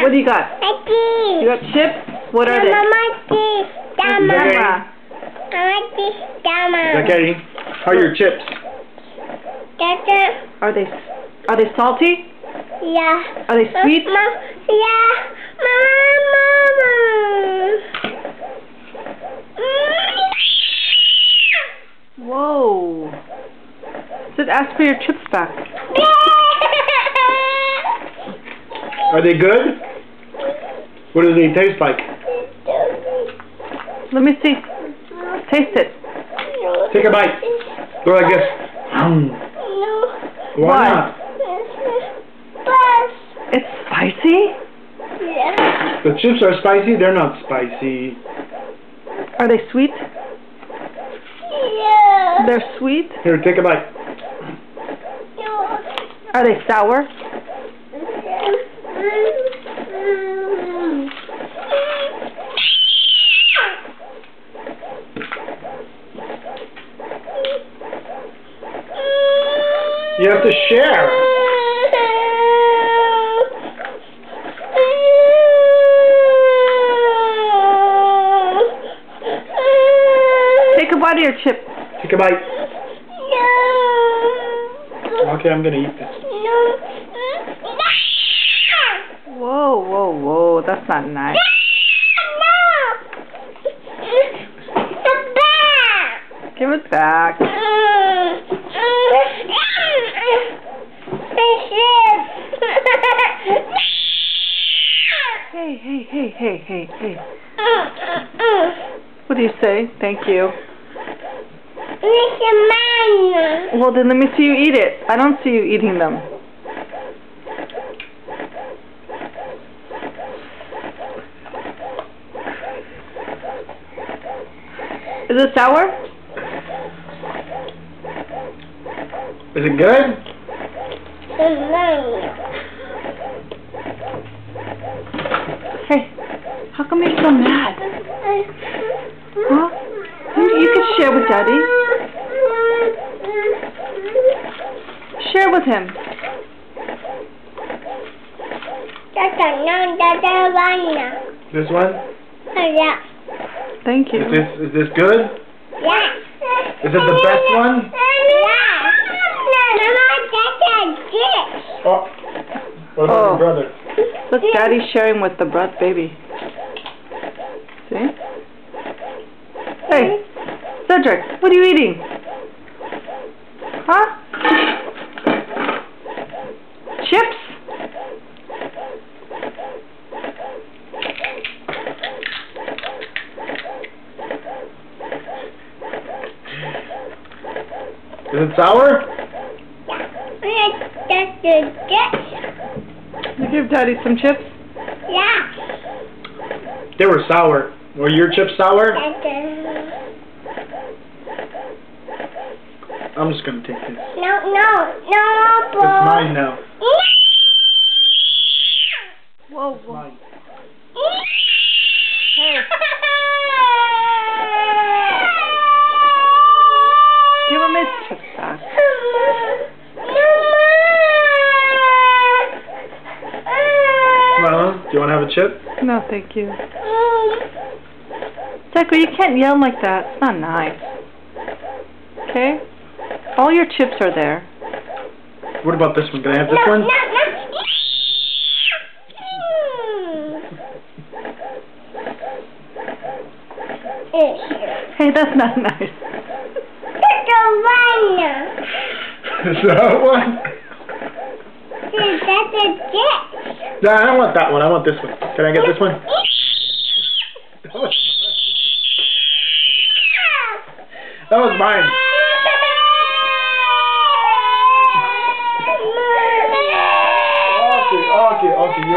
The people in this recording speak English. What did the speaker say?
What do you got? You got chips? What are they? Okay. How are your chips? Are they salty? Yeah. Are they sweet? Yeah. Mama. Whoa. Said ask for your chips back. Are they good? What do they taste like? Let me see. Taste it. Take a bite. Go like this. Why not? It's spicy? Yeah. The chips are spicy. They're not spicy. Are they sweet? Yeah. They're sweet? Here, take a bite. Are they sour? You have to share. Take a bite of your chip. Take a bite. No. Okay, I'm gonna eat this. Whoa, whoa, whoa. That's not nice. Give it back. Hey. What do you say? Thank you. Well, then let me see you eat it. I don't see you eating them. Is it sour? Is it good? Hey, how come you're so mad? Huh? You can share with Daddy. Share with him. This one? Yeah. Thank you. Is this good? Yeah. Is it the best one? Oh. What about your brother? Look, Daddy's sharing with the baby. See? Hey, Cedric, what are you eating? Huh? Chips? Is it sour? You give Daddy some chips? Yeah. They were sour. Were your chips sour? I'm just gonna take this. No, It's mine now. Whoa, It's whoa. mine. Hey. Give him his chips back. Well, do you want to have a chip? No, thank you. Zachary, you can't yell like that. It's not nice. Okay? All your chips are there. What about this one? Can I have this one? Hey, that's not nice. Is that one? No, I don't want that one. I want this one. Can I get this one? That was mine. Okay. You